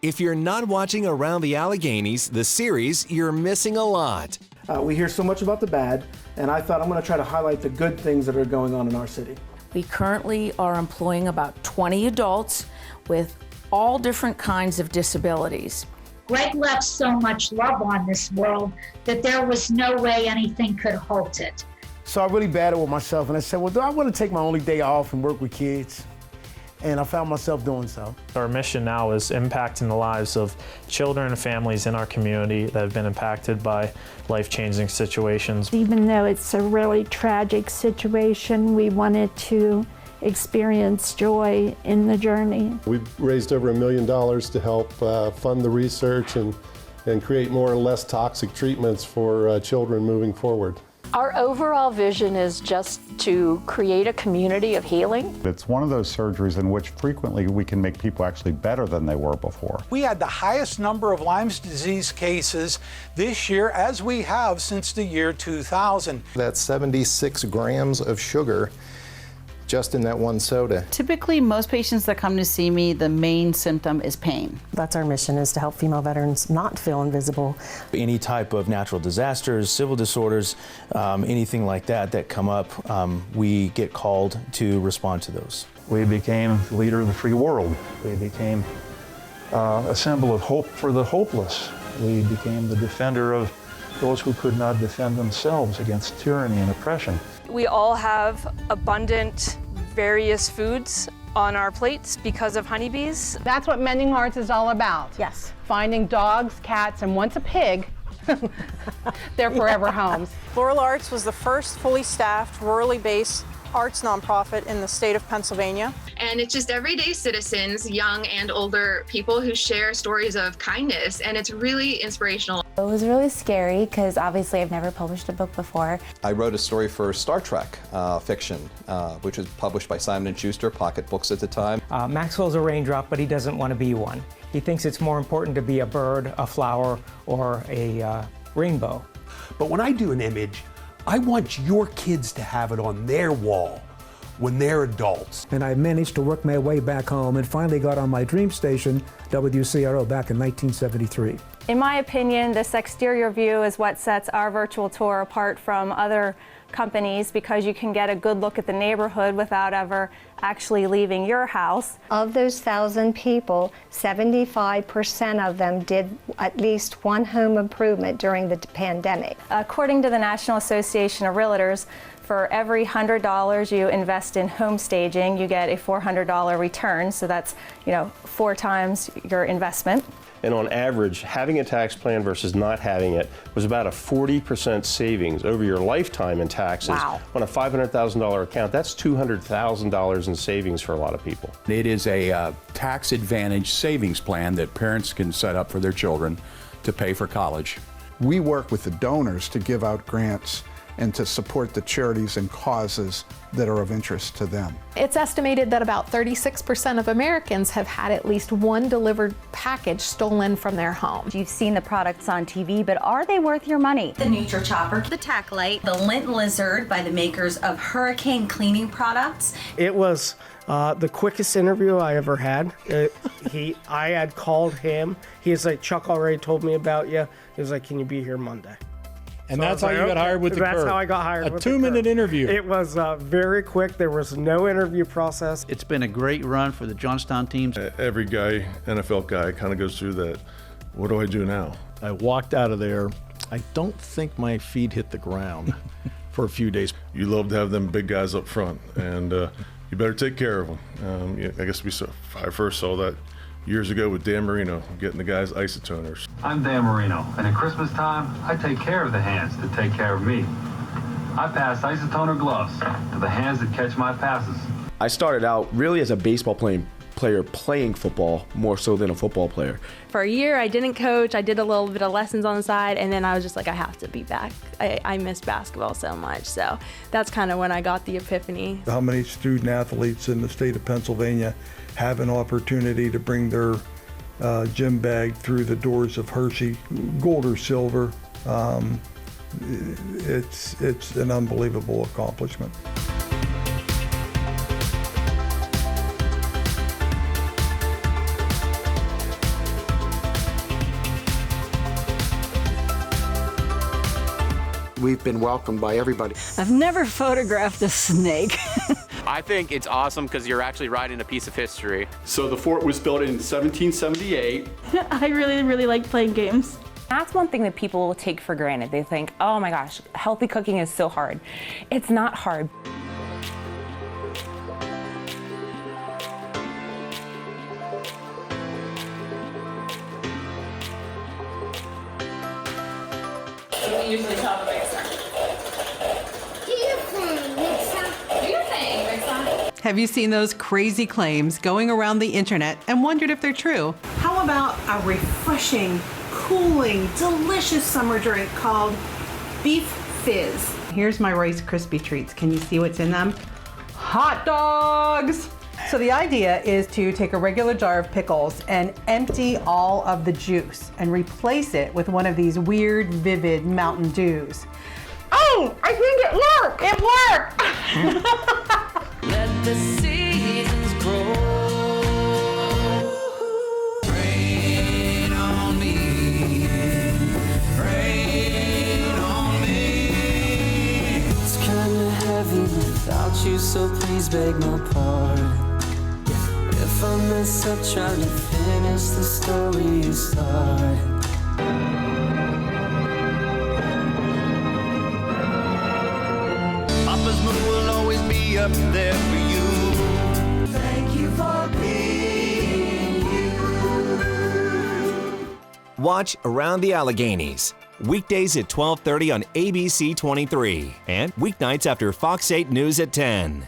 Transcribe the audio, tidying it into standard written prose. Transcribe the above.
If you're not watching Around the Alleghenies, the series, you're missing a lot. We hear so much about the bad, and I thought I'm going to try to highlight the good things that are going on in our city. We currently are employing about 20 adults with all different kinds of disabilities. Greg left so much love on this world that there was no way anything could halt it. So I really battled with myself, and I said, well, do I want to take my only day off and work with kids? And I found myself doing so. Our mission now is impacting the lives of children and families in our community that have been impacted by life-changing situations. Even though it's a really tragic situation, we wanted to experience joy in the journey. We've raised over $1 million to help fund the research and create more and less toxic treatments for children moving forward. Our overall vision is just to create a community of healing. It's one of those surgeries in which frequently we can make people actually better than they were before. We had the highest number of Lyme's disease cases this year as we have since the year 2000. That's 76 grams of sugar just in that one soda. Typically, most patients that come to see me, the main symptom is pain. That's our mission, is to help female veterans not feel invisible. Any type of natural disasters, civil disorders, anything like that come up, we get called to respond to those. We became the leader of the free world. We became a symbol of hope for the hopeless. We became the defender of those who could not defend themselves against tyranny and oppression. We all have abundant, various foods on our plates because of honeybees. That's what Mending Hearts is all about. Yes. Finding dogs, cats, and once a pig, their forever homes. Floral Arts was the first fully staffed, rurally based arts nonprofit in the state of Pennsylvania. And it's just everyday citizens, young and older people who share stories of kindness, and it's really inspirational. It was really scary because obviously I've never published a book before. I wrote a story for Star Trek fiction, which was published by Simon & Schuster, Pocket Books at the time. Maxwell's a raindrop, but he doesn't want to be one. He thinks it's more important to be a bird, a flower, or a rainbow. But when I do an image, I want your kids to have it on their wall when they're adults. And I managed to work my way back home and finally got on my dream station, WCRO, back in 1973. In my opinion, this exterior view is what sets our virtual tour apart from other companies because you can get a good look at the neighborhood without ever actually leaving your house. Of those 1,000 people, 75% of them did at least one home improvement during the pandemic. According to the National Association of Realtors, for every $100 you invest in home staging, you get a $400 return. So that's, 4 times your investment. And on average, having a tax plan versus not having it was about a 40% savings over your lifetime in taxes. Wow. On a $500,000 account, that's $200,000 in savings for a lot of people. It is a tax advantage savings plan that parents can set up for their children to pay for college. We work with the donors to give out grants and to support the charities and causes that are of interest to them. It's estimated that about 36% of Americans have had at least one delivered package stolen from their home. You've seen the products on TV, but are they worth your money? The Nutri Chopper, the Tack Light, the Lint Lizard by the makers of Hurricane Cleaning Products. It was the quickest interview I ever had. I had called him. He was like, Chuck already told me about you. He was like, can you be here Monday? And so that's how you got hired with the Curve. That's how I got hired with the Curve. A 2-minute interview. It was very quick. There was no interview process. It's been a great run for the Johnstown teams. Every guy, NFL guy, kind of goes through that. What do I do now? I walked out of there. I don't think my feet hit the ground for a few days. You love to have them big guys up front, and you better take care of them. I guess I first saw that years ago with Dan Marino, getting the guys isotoners. I'm Dan Marino, and at Christmas time, I take care of the hands that take care of me. I pass isotoner gloves to the hands that catch my passes. I started out really as a baseball player playing football more so than a football player. For a year, I didn't coach. I did a little bit of lessons on the side, and then I was just like, I have to be back. I miss basketball so much, so that's kind of when I got the epiphany. How many student athletes in the state of Pennsylvania have an opportunity to bring their gym bag through the doors of Hershey, gold or silver? It's an unbelievable accomplishment. we've been welcomed by everybody. I've never photographed a snake. I think it's awesome because you're actually writing a piece of history. So the fort was built in 1778. I really like playing games. That's one thing that people take for granted. They think, oh my gosh, healthy cooking is so hard. It's not hard. We usually chop a mixer. Do your thing, Mixer. Do your thing, Mixer. Have you seen those crazy claims going around the internet and wondered if they're true? How about a refreshing, cooling, delicious summer drink called Beef Fizz? Here's my Rice Krispie treats. Can you see what's in them? Hot dogs! So the idea is to take a regular jar of pickles and empty all of the juice and replace it with one of these weird, vivid Mountain Dews. Oh, I think it worked! It worked! Let the seasons grow. Rain on me. Rain on me. It's kinda heavy without you, so please beg my pardon. If I mess up trying to finish the story you started. Papa's moon will always be up there for you. Thank you for being you. Watch Around the Alleghenies, weekdays at 12:30 on ABC 23 and weeknights after Fox 8 News at 10.